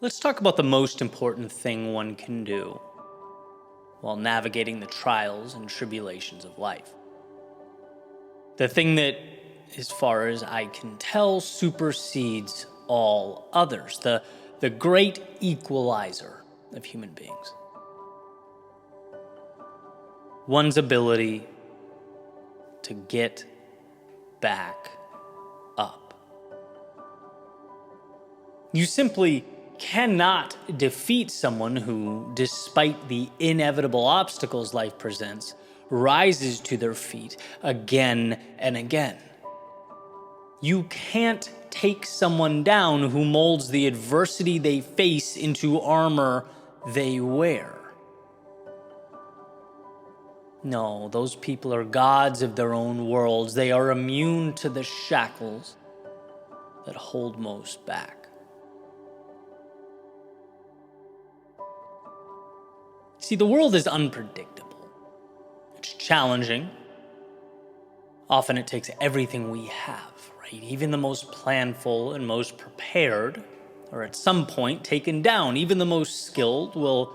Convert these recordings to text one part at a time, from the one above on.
Let's talk about the most important thing one can do while navigating the trials and tribulations of life. The thing that, as far as I can tell, supersedes all others, the great equalizer of human beings. One's ability to get back up. You simply cannot defeat someone who, despite the inevitable obstacles life presents, rises to their feet again and again. You can't take someone down who molds the adversity they face into armor they wear. No, those people are gods of their own worlds. They are immune to the shackles that hold most back. See, the world is unpredictable. It's challenging. Often it takes everything we have, right? Even the most planful and most prepared are at some point taken down. Even the most skilled will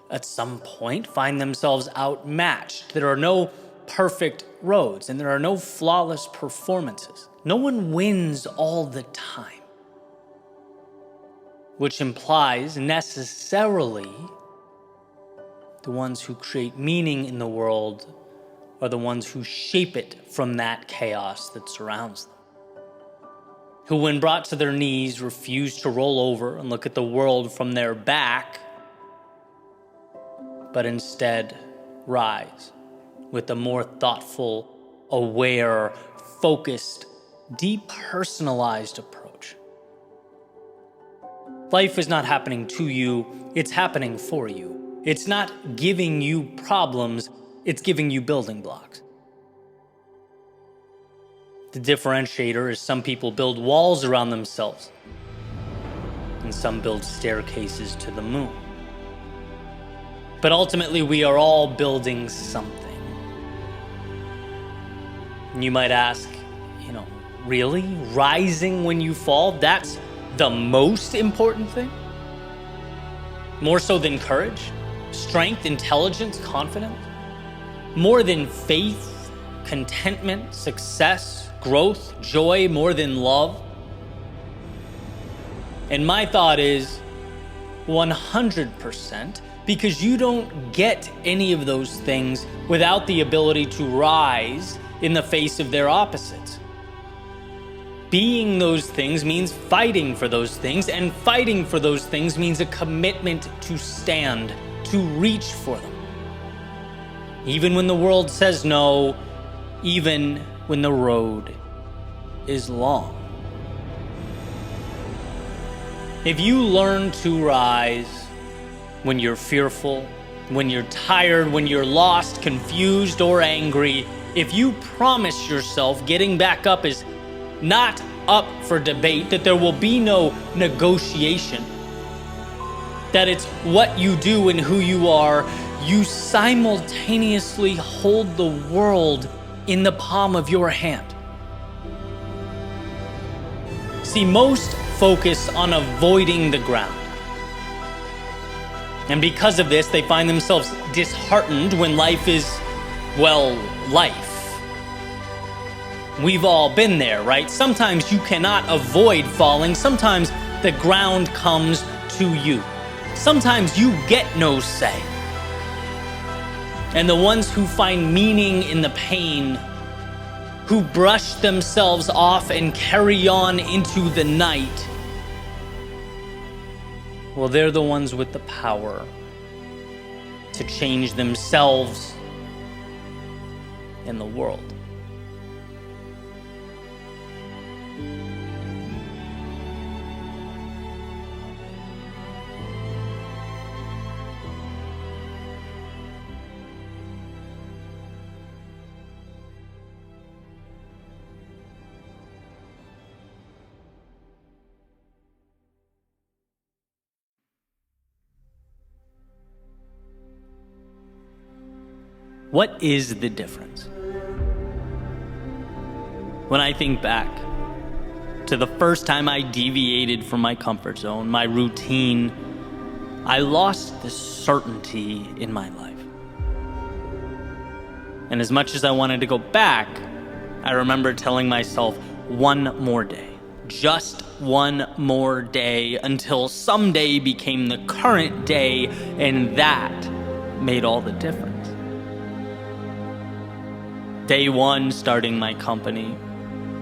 at some point find themselves outmatched. There are no perfect roads and there are no flawless performances. No one wins all the time, which implies necessarily the ones who create meaning in the world are the ones who shape it from that chaos that surrounds them. Who, when brought to their knees, refuse to roll over and look at the world from their back, but instead rise with a more thoughtful, aware, focused, depersonalized approach. Life is not happening to you, it's happening for you. It's not giving you problems, it's giving you building blocks. The differentiator is some people build walls around themselves, and some build staircases to the moon. But ultimately, we are all building something. And you might ask, really? Rising when you fall? That's the most important thing? More so than courage? Strength, intelligence, confidence? More than faith, contentment, success, growth, joy, more than love? And my thought is 100%, because you don't get any of those things without the ability to rise in the face of their opposites. Being those things means fighting for those things, and fighting for those things means a commitment to stand, to reach for them. Even when the world says no, even when the road is long. If you learn to rise when you're fearful, when you're tired, when you're lost, confused, or angry, if you promise yourself getting back up is not up for debate, that there will be no negotiation, that it's what you do and who you are, you simultaneously hold the world in the palm of your hand. See, most focus on avoiding the ground. And because of this, they find themselves disheartened when life is, life. We've all been there, right? Sometimes you cannot avoid falling. Sometimes the ground comes to you. Sometimes you get no say. And the ones who find meaning in the pain, who brush themselves off and carry on into the night, they're the ones with the power to change themselves and the world. What is the difference? When I think back to the first time I deviated from my comfort zone, my routine, I lost the certainty in my life. And as much as I wanted to go back, I remember telling myself, one more day, just one more day, until someday became the current day, and that made all the difference. Day one, starting my company,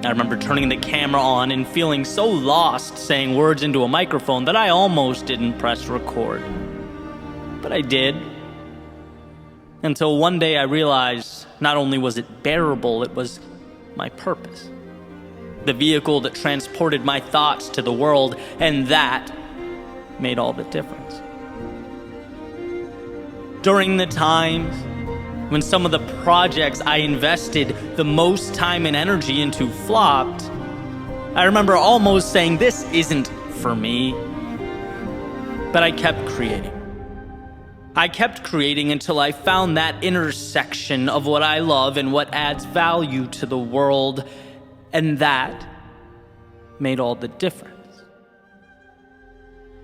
I remember turning the camera on and feeling so lost saying words into a microphone that I almost didn't press record. But I did. Until one day I realized not only was it bearable, it was my purpose. The vehicle that transported my thoughts to the world, and that made all the difference. During the times when some of the projects I invested the most time and energy into flopped, I remember almost saying, this isn't for me. But I kept creating. I kept creating until I found that intersection of what I love and what adds value to the world, and that made all the difference.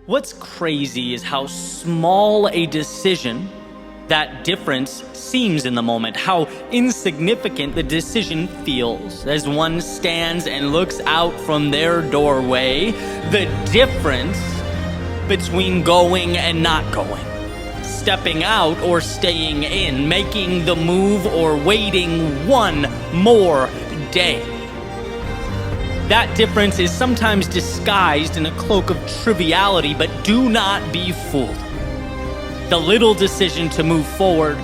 What's crazy is how small a decision that difference seems in the moment, how insignificant the decision feels as one stands and looks out from their doorway. The difference between going and not going, stepping out or staying in, making the move or waiting one more day. That difference is sometimes disguised in a cloak of triviality, but do not be fooled. The little decision to move forward,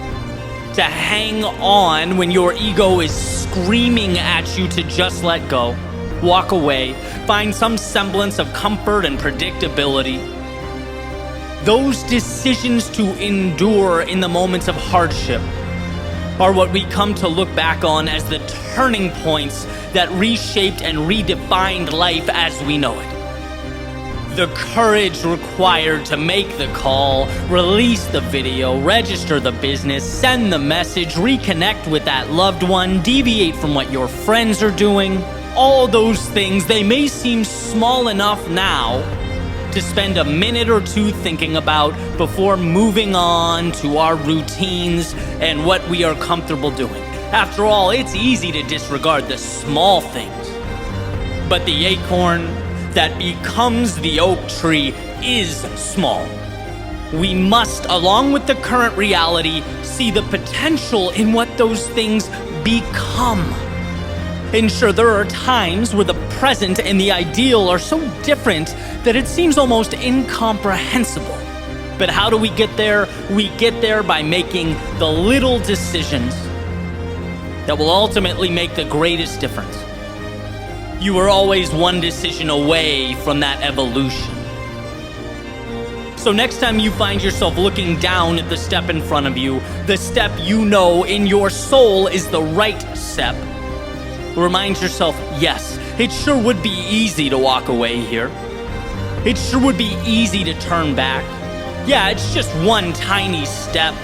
to hang on when your ego is screaming at you to just let go, walk away, find some semblance of comfort and predictability. Those decisions to endure in the moments of hardship are what we come to look back on as the turning points that reshaped and redefined life as we know it. The courage required to make the call, release the video, register the business, send the message, reconnect with that loved one, deviate from what your friends are doing. All those things, they may seem small enough now to spend a minute or two thinking about before moving on to our routines and what we are comfortable doing. After all, it's easy to disregard the small things, but the acorn that becomes the oak tree is small. We must, along with the current reality, see the potential in what those things become. And sure, there are times where the present and the ideal are so different that it seems almost incomprehensible. But how do we get there? We get there by making the little decisions that will ultimately make the greatest difference. You are always one decision away from that evolution. So next time you find yourself looking down at the step in front of you, the step you know in your soul is the right step, remind yourself, yes, it sure would be easy to walk away here. It sure would be easy to turn back. Yeah, it's just one tiny step.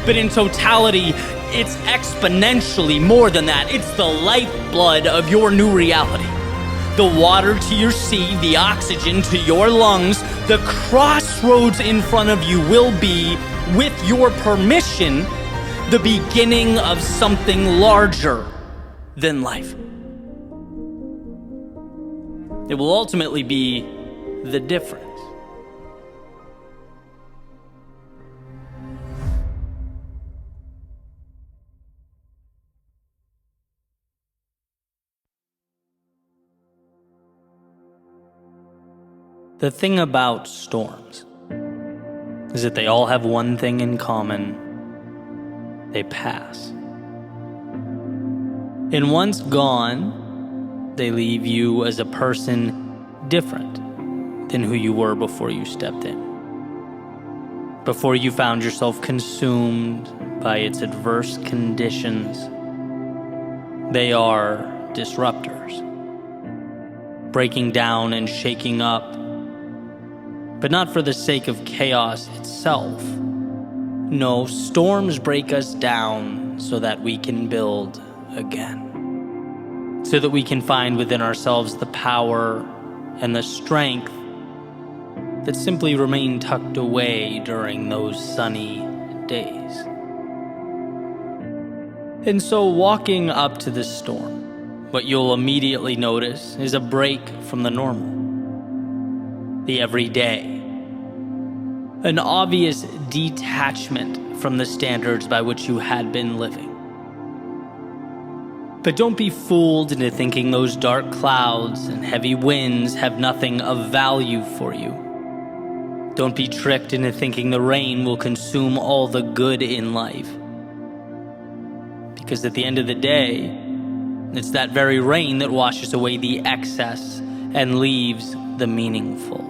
But in totality, it's exponentially more than that. It's the lifeblood of your new reality. The water to your seed, the oxygen to your lungs, the crossroads in front of you will be, with your permission, the beginning of something larger than life. It will ultimately be the difference. The thing about storms is that they all have one thing in common: they pass. And once gone, they leave you as a person different than who you were before you stepped in. Before you found yourself consumed by its adverse conditions. They are disruptors, breaking down and shaking up, but not for the sake of chaos itself. No, storms break us down so that we can build again. so that we can find within ourselves the power and the strength that simply remain tucked away during those sunny days. And so walking up to this storm, what you'll immediately notice is a break from the normal, the everyday, an obvious detachment from the standards by which you had been living. But don't be fooled into thinking those dark clouds and heavy winds have nothing of value for you. Don't be tricked into thinking the rain will consume all the good in life. Because at the end of the day, it's that very rain that washes away the excess and leaves the meaningful.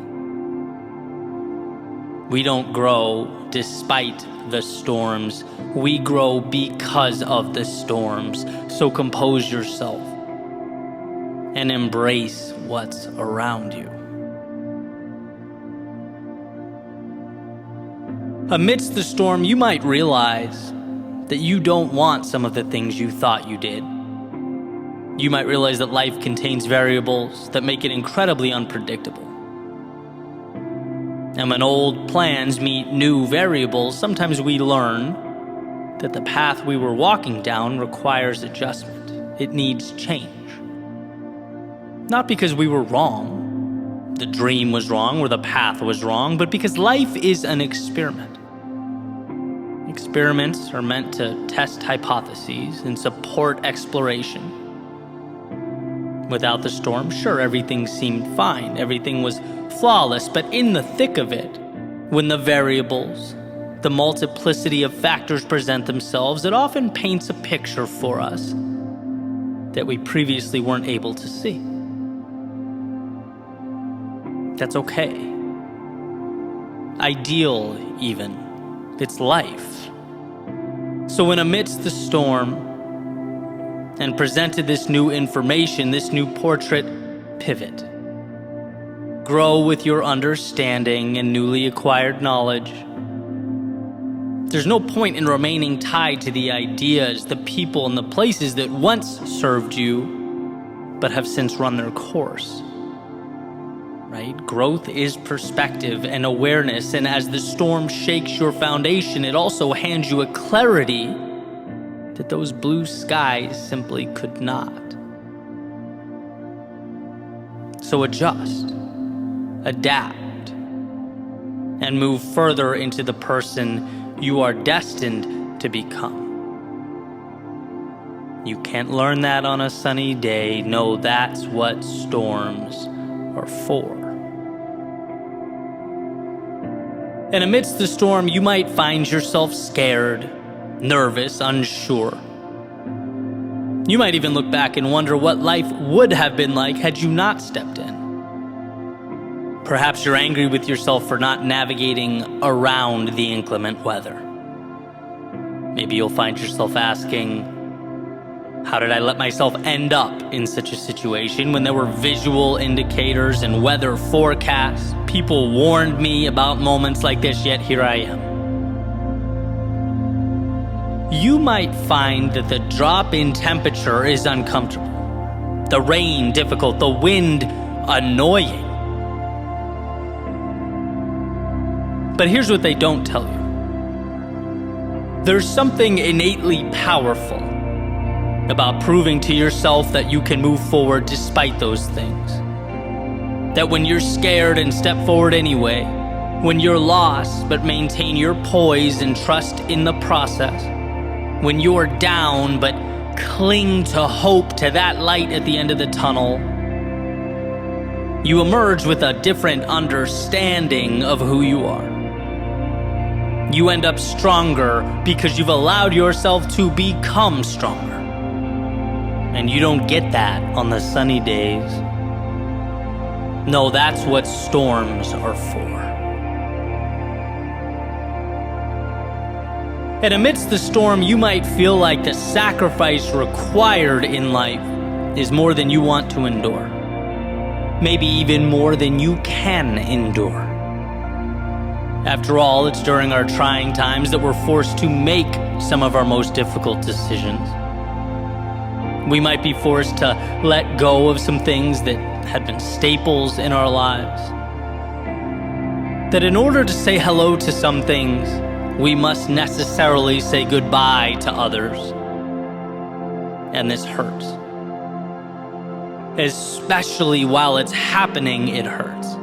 We don't grow despite the storms. We grow because of the storms. So compose yourself and embrace what's around you. Amidst the storm, you might realize that you don't want some of the things you thought you did. You might realize that life contains variables that make it incredibly unpredictable. And when old plans meet new variables, sometimes we learn that the path we were walking down requires adjustment. It needs change. Not because we were wrong, the dream was wrong, or the path was wrong, but because life is an experiment. Experiments are meant to test hypotheses and support exploration. Without the storm, sure, everything seemed fine. Everything was flawless, but in the thick of it, when the variables, the multiplicity of factors present themselves, it often paints a picture for us that we previously weren't able to see. That's okay. Ideal, even. It's life. So when amidst the storm and presented this new information, this new portrait, pivot. Grow with your understanding and newly acquired knowledge. There's no point in remaining tied to the ideas, the people, and the places that once served you, but have since run their course. Right? Growth is perspective and awareness, and as the storm shakes your foundation, it also hands you a clarity that those blue skies simply could not. So adjust, adapt, and move further into the person you are destined to become. You can't learn that on a sunny day. No, that's what storms are for. And amidst the storm, you might find yourself scared, nervous, unsure. You might even look back and wonder what life would have been like had you not stepped in. Perhaps you're angry with yourself for not navigating around the inclement weather. Maybe you'll find yourself asking, how did I let myself end up in such a situation when there were visual indicators and weather forecasts? People warned me about moments like this, yet here I am. You might find that the drop in temperature is uncomfortable, the rain difficult, the wind annoying. But here's what they don't tell you. There's something innately powerful about proving to yourself that you can move forward despite those things. That when you're scared and step forward anyway, when you're lost but maintain your poise and trust in the process, when you're down but cling to hope, to that light at the end of the tunnel, you emerge with a different understanding of who you are. You end up stronger because you've allowed yourself to become stronger. And you don't get that on the sunny days. No, that's what storms are for. And amidst the storm, you might feel like the sacrifice required in life is more than you want to endure. Maybe even more than you can endure. After all, it's during our trying times that we're forced to make some of our most difficult decisions. We might be forced to let go of some things that had been staples in our lives. That in order to say hello to some things, we must necessarily say goodbye to others. And this hurts. Especially while it's happening, it hurts.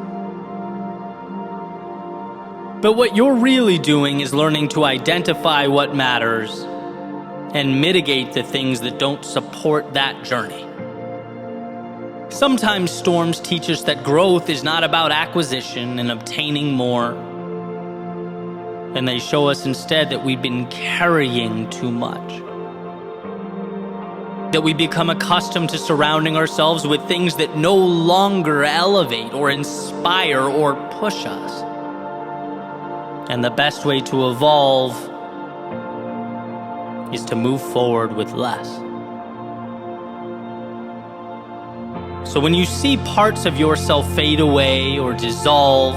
But what you're really doing is learning to identify what matters and mitigate the things that don't support that journey. Sometimes storms teach us that growth is not about acquisition and obtaining more. And they show us instead that we've been carrying too much. That we become accustomed to surrounding ourselves with things that no longer elevate or inspire or push us. And the best way to evolve is to move forward with less. So when you see parts of yourself fade away or dissolve,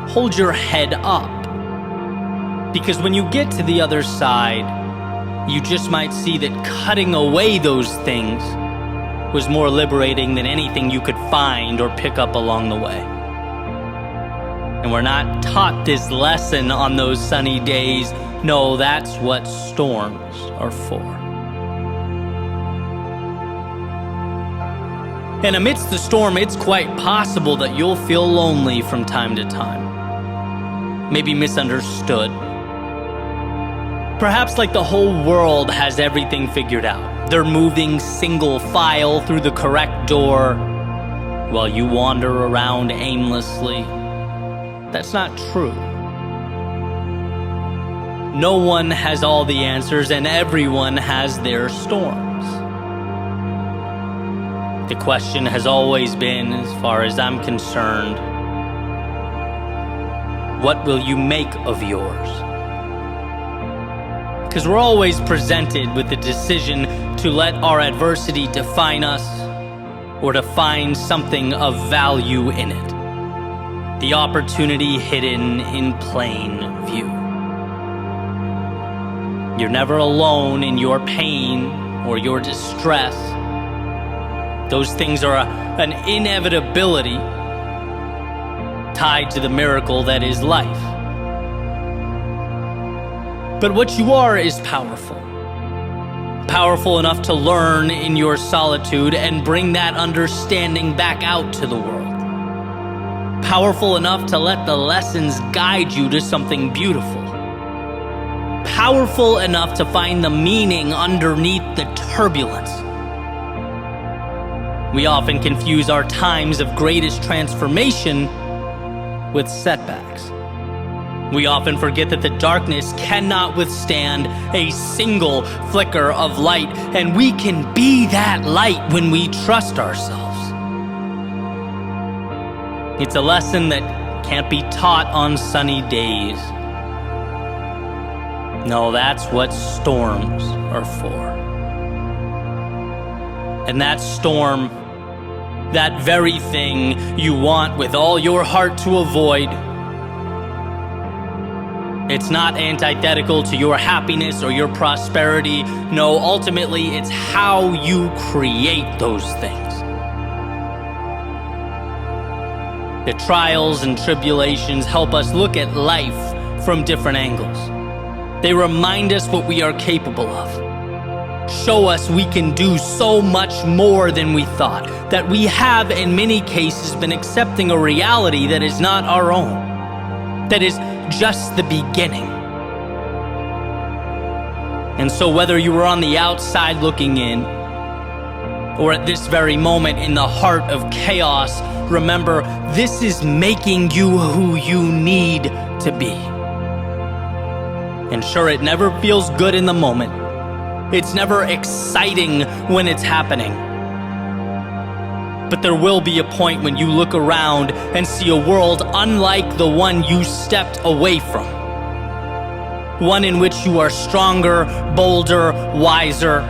hold your head up. Because when you get to the other side, you just might see that cutting away those things was more liberating than anything you could find or pick up along the way. And we're not taught this lesson on those sunny days. No, that's what storms are for. And amidst the storm, it's quite possible that you'll feel lonely from time to time. Maybe misunderstood. Perhaps like the whole world has everything figured out. They're moving single file through the correct door while you wander around aimlessly. That's not true. No one has all the answers, and everyone has their storms. The question has always been, as far as I'm concerned, what will you make of yours? Because we're always presented with the decision to let our adversity define us or to find something of value in it. The opportunity hidden in plain view. You're never alone in your pain or your distress. Those things are an inevitability tied to the miracle that is life. But what you are is powerful. Powerful enough to learn in your solitude and bring that understanding back out to the world. Powerful enough to let the lessons guide you to something beautiful. Powerful enough to find the meaning underneath the turbulence. We often confuse our times of greatest transformation with setbacks. We often forget that the darkness cannot withstand a single flicker of light, and we can be that light when we trust ourselves. It's a lesson that can't be taught on sunny days. No, that's what storms are for. And that storm, that very thing you want with all your heart to avoid, it's not antithetical to your happiness or your prosperity. No, ultimately, it's how you create those things. The trials and tribulations help us look at life from different angles. They remind us what we are capable of. Show us we can do so much more than we thought, that we have in many cases been accepting a reality that is not our own, that is just the beginning. And so whether you were on the outside looking in, or at this very moment in the heart of chaos, remember, this is making you who you need to be. And sure, it never feels good in the moment. It's never exciting when it's happening. But there will be a point when you look around and see a world unlike the one you stepped away from. One in which you are stronger, bolder, wiser.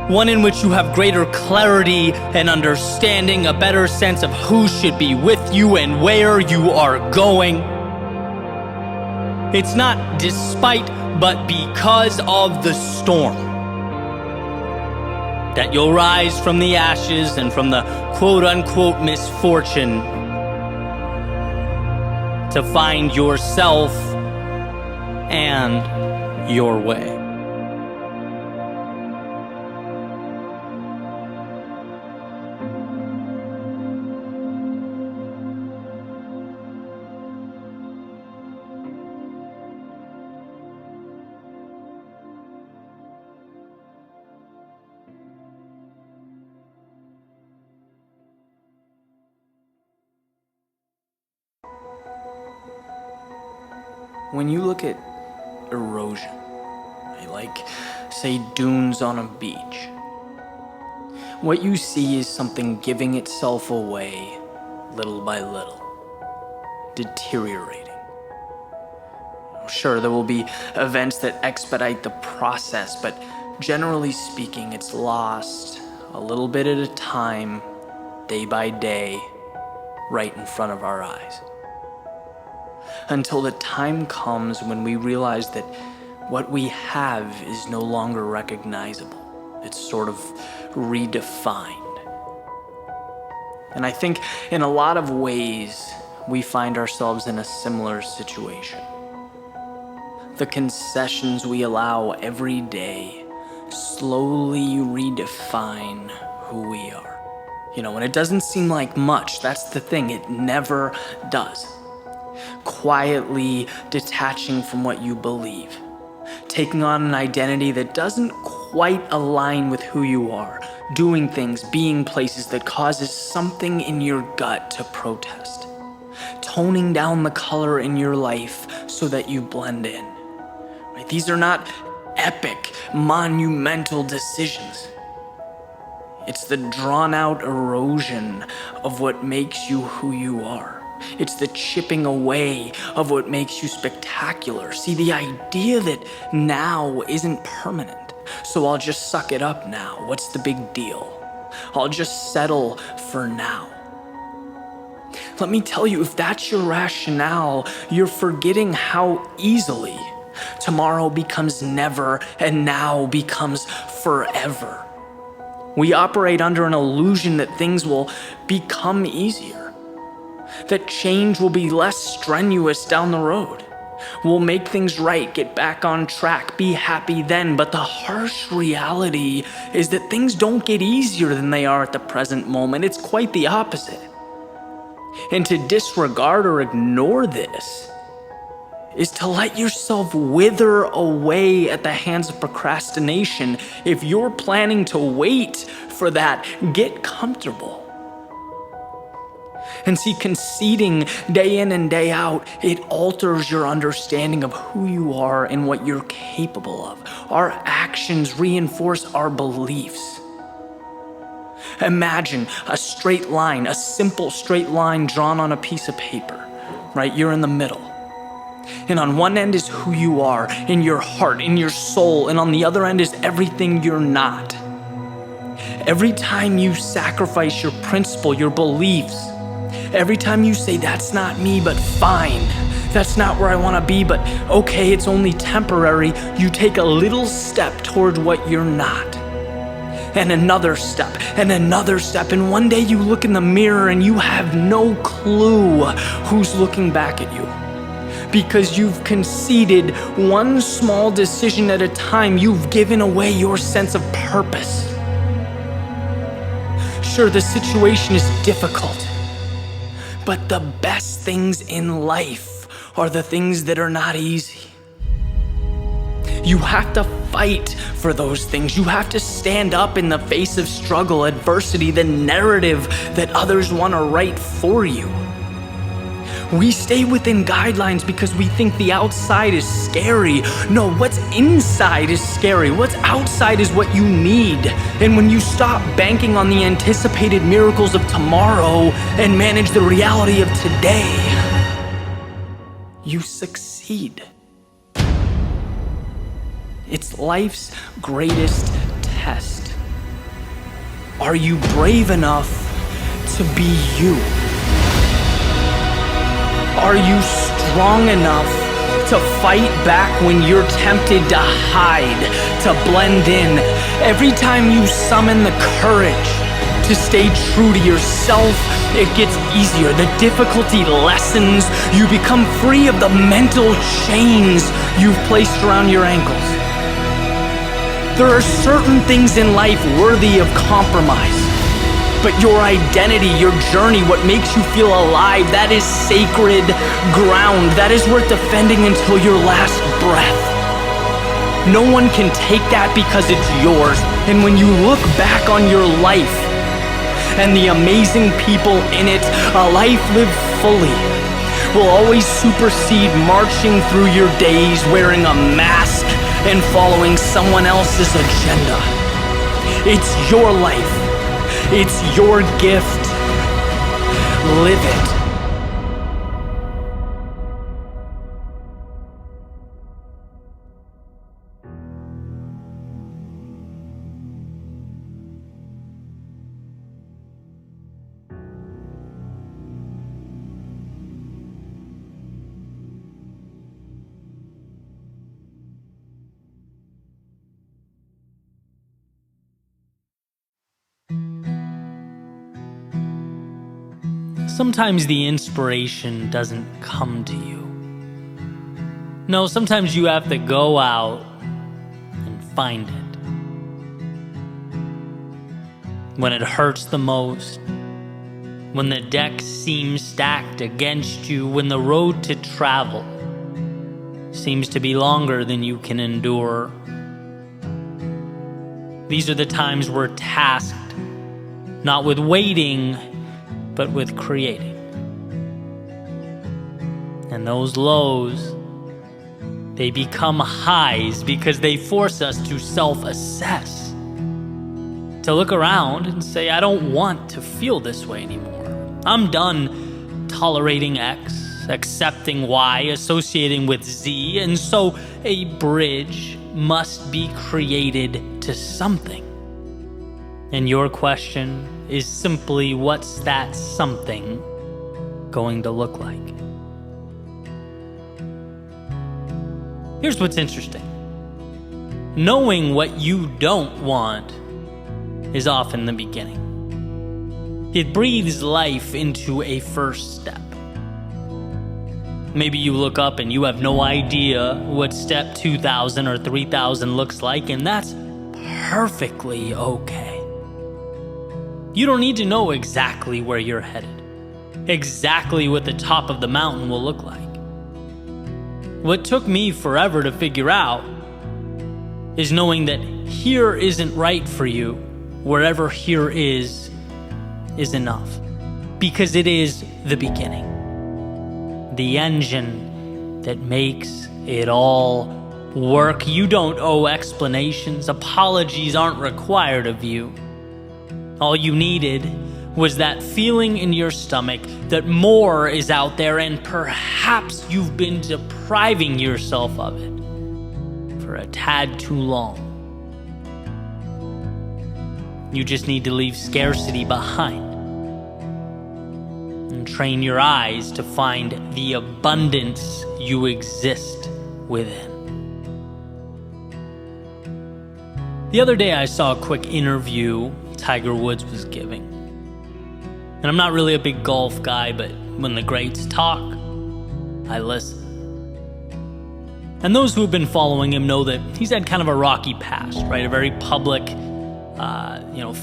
One in which you have greater clarity and understanding, a better sense of who should be with you and where you are going. It's not despite, but because of the storm. that you'll rise from the ashes and from the quote-unquote misfortune to find yourself and your way. When you look at erosion, like, say, dunes on a beach, what you see is something giving itself away little by little, deteriorating. Sure, there will be events that expedite the process, but generally speaking, it's lost a little bit at a time, day by day, right in front of our eyes. Until the time comes when we realize that what we have is no longer recognizable. It's sort of redefined. And I think in a lot of ways, we find ourselves in a similar situation. The concessions we allow every day slowly redefine who we are. And it doesn't seem like much. That's the thing, it never does. Quietly detaching from what you believe, taking on an identity that doesn't quite align with who you are, doing things, being places that causes something in your gut to protest, toning down the color in your life so that you blend in. Right? These are not epic, monumental decisions. It's the drawn-out erosion of what makes you who you are. It's the chipping away of what makes you spectacular. See, the idea that now isn't permanent, so I'll just suck it up now. What's the big deal? I'll just settle for now. Let me tell you, if that's your rationale, you're forgetting how easily tomorrow becomes never and now becomes forever. We operate under an illusion that things will become easier, that change will be less strenuous down the road. We'll make things right, get back on track, be happy then. But the harsh reality is that things don't get easier than they are at the present moment. It's quite the opposite. And to disregard or ignore this is to let yourself wither away at the hands of procrastination. If you're planning to wait for that, get comfortable. And see, conceding day in and day out, it alters your understanding of who you are and what you're capable of. Our actions reinforce our beliefs. Imagine a straight line, a simple straight line drawn on a piece of paper, right? You're in the middle. And on one end is who you are, in your heart, in your soul, and on the other end is everything you're not. Every time you sacrifice your principle, your beliefs, every time you say, that's not me, but fine, that's not where I want to be, but okay, it's only temporary, you take a little step toward what you're not. And another step, and one day you look in the mirror and you have no clue who's looking back at you. Because you've conceded one small decision at a time, you've given away your sense of purpose. Sure, the situation is difficult, but the best things in life are the things that are not easy. You have to fight for those things. You have to stand up in the face of struggle, adversity, the narrative that others want to write for you. We stay within guidelines because we think the outside is scary. No, what's inside is scary. What's outside is what you need. And when you stop banking on the anticipated miracles of tomorrow and manage the reality of today, you succeed. It's life's greatest test. Are you brave enough to be you? Are you strong enough to fight back when you're tempted to hide, to blend in. Every time you summon the courage to stay true to yourself, it gets easier. The difficulty lessens. You become free of the mental chains you've placed around your ankles. There are certain things in life worthy of compromise. But your identity, your journey, what makes you feel alive, that is sacred ground. That is worth defending until your last breath. No one can take that because it's yours. And when you look back on your life and the amazing people in it, a life lived fully will always supersede marching through your days wearing a mask and following someone else's agenda. It's your life. It's your gift. Live it. Sometimes the inspiration doesn't come to you. No, sometimes you have to go out and find it. When it hurts the most, when the deck seems stacked against you, when the road to travel seems to be longer than you can endure. These are the times we're tasked, not with waiting, but with creating. And those lows, they become highs because they force us to self-assess, to look around and say, I don't want to feel this way anymore. I'm done tolerating X, accepting Y, associating with Z, and so a bridge must be created to something. And your question is simply, what's that something going to look like? Here's what's interesting. Knowing what you don't want is often the beginning. It breathes life into a first step. Maybe you look up and you have no idea what step 2,000 or 3,000 looks like, and that's perfectly okay. You don't need to know exactly where you're headed, exactly what the top of the mountain will look like. What took me forever to figure out is knowing that here isn't right for you, wherever here is enough. Because it is the beginning, the engine that makes it all work. You don't owe explanations. Apologies aren't required of you. All you needed was that feeling in your stomach that more is out there, and perhaps you've been depriving yourself of it for a tad too long. You just need to leave scarcity behind and train your eyes to find the abundance you exist within. The other day I saw a quick interview Tiger Woods was giving. And I'm not really a big golf guy, but when the greats talk, I listen. And those who have been following him know that he's had kind of a rocky past, right? A very public,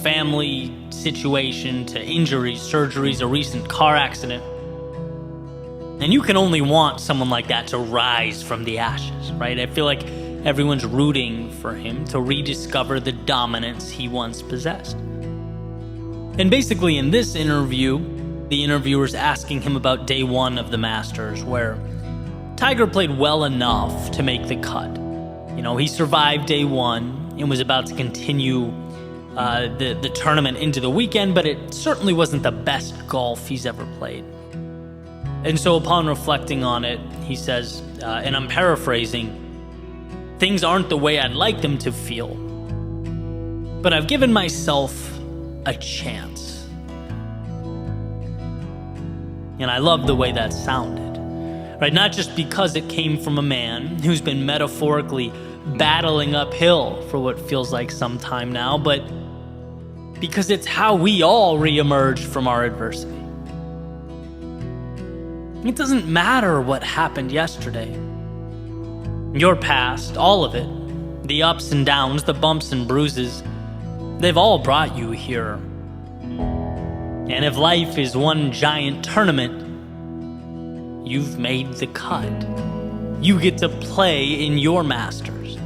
family situation to injuries, surgeries, a recent car accident. And you can only want someone like that to rise from the ashes, right? I feel like everyone's rooting for him to rediscover the dominance he once possessed. And basically in this interview, the interviewer's asking him about day one of the Masters, where Tiger played well enough to make the cut. He survived day one and was about to continue the tournament into the weekend, but it certainly wasn't the best golf he's ever played. And so upon reflecting on it, he says, and I'm paraphrasing, things aren't the way I'd like them to feel, but I've given myself a chance. And I love the way that sounded, right? Not just because it came from a man who's been metaphorically battling uphill for what feels like some time now, but because it's how we all reemerge from our adversity. It doesn't matter what happened yesterday. Your past, all of it, the ups and downs, the bumps and bruises, they've all brought you here. And if life is one giant tournament, you've made the cut. You get to play in your Masters.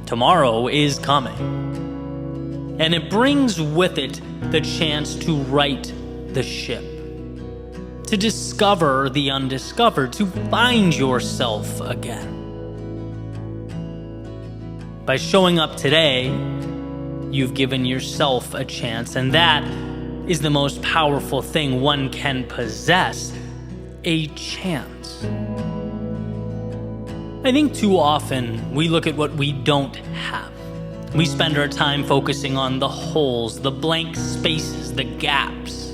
Tomorrow is coming. And it brings with it the chance to right the ship, to discover the undiscovered, to find yourself again. By showing up today, you've given yourself a chance, and that is the most powerful thing one can possess, a chance. I think too often we look at what we don't have. We spend our time focusing on the holes, the blank spaces, the gaps,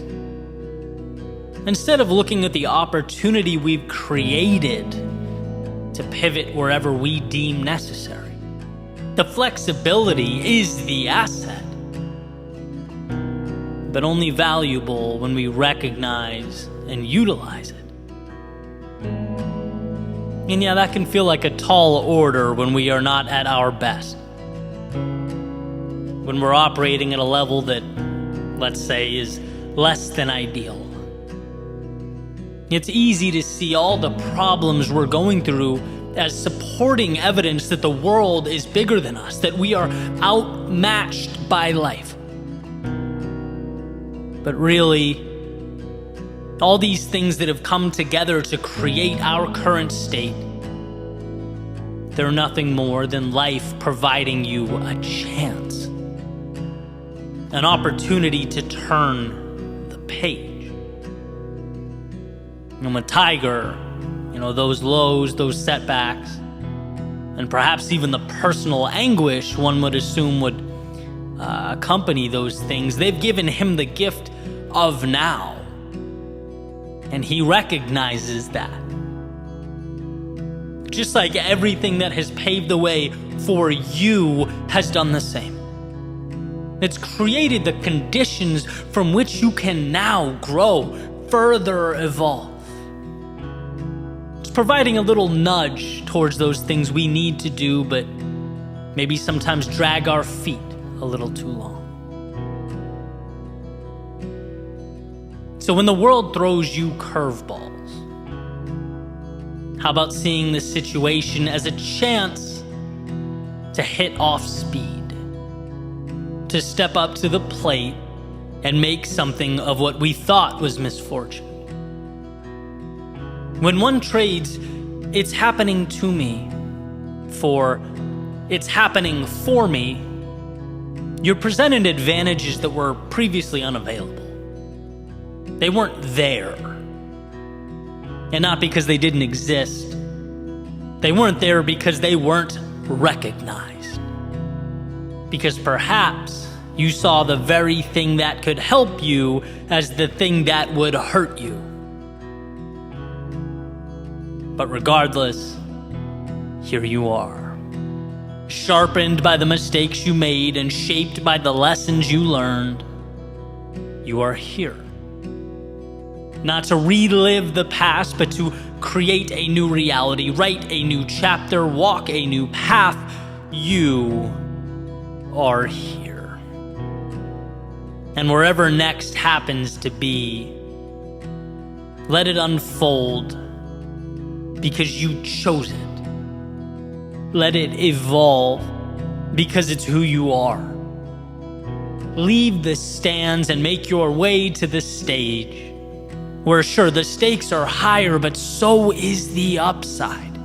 instead of looking at the opportunity we've created to pivot wherever we deem necessary. The flexibility is the asset, but only valuable when we recognize and utilize it. And yeah, that can feel like a tall order when we are not at our best. When we're operating at a level that, let's say, is less than ideal. It's easy to see all the problems we're going through as supporting evidence that the world is bigger than us, that we are outmatched by life. But really, all these things that have come together to create our current state, they're nothing more than life providing you a chance, an opportunity to turn the page. I'm a tiger. Those lows, those setbacks, and perhaps even the personal anguish one would assume would accompany those things. They've given him the gift of now, and he recognizes that. Just like everything that has paved the way for you has done the same. It's created the conditions from which you can now grow, further evolve. Providing a little nudge towards those things we need to do, but maybe sometimes drag our feet a little too long. So when the world throws you curveballs, how about seeing the situation as a chance to hit off speed, to step up to the plate and make something of what we thought was misfortune? When one trades, it's happening to me, for it's happening for me, you're presented advantages that were previously unavailable. They weren't there. And not because they didn't exist. They weren't there because they weren't recognized. Because perhaps you saw the very thing that could help you as the thing that would hurt you. But regardless, here you are, sharpened by the mistakes you made and shaped by the lessons you learned. You are here. Not to relive the past, but to create a new reality, write a new chapter, walk a new path. You are here. And wherever next happens to be, let it unfold. Because you chose it. Let it evolve because it's who you are. Leave the stands and make your way to the stage, where sure, the stakes are higher, but so is the upside.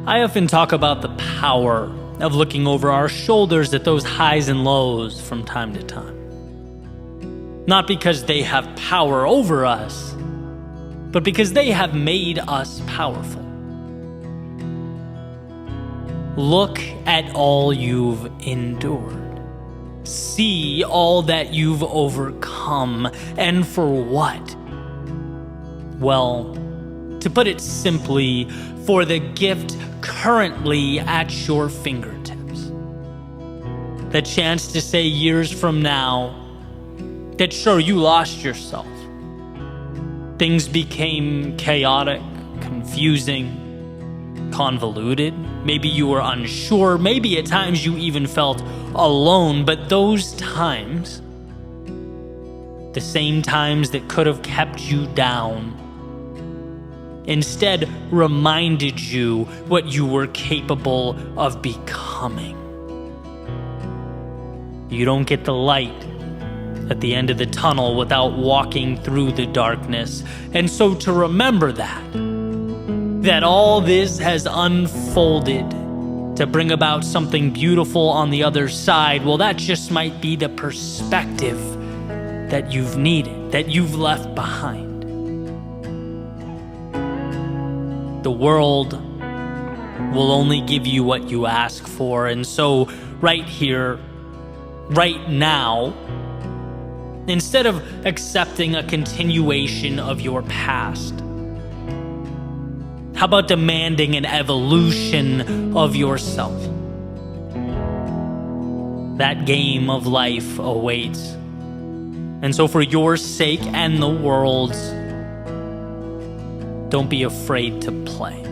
I often talk about the power of looking over our shoulders at those highs and lows from time to time. Not because they have power over us, but because they have made us powerful. Look at all you've endured. See all that you've overcome, and for what? Well, to put it simply, for the gift currently at your fingertips. The chance to say years from now that sure, you lost yourself. Things became chaotic, confusing, convoluted. Maybe you were unsure. Maybe at times you even felt alone. But those times, the same times that could have kept you down, instead reminded you what you were capable of becoming. You don't get the light at the end of the tunnel without walking through the darkness. And so to remember that all this has unfolded to bring about something beautiful on the other side, well, that just might be the perspective that you've needed, that you've left behind. The world will only give you what you ask for. And so right here, right now, instead of accepting a continuation of your past, how about demanding an evolution of yourself? That game of life awaits. And so for your sake and the world's, don't be afraid to play.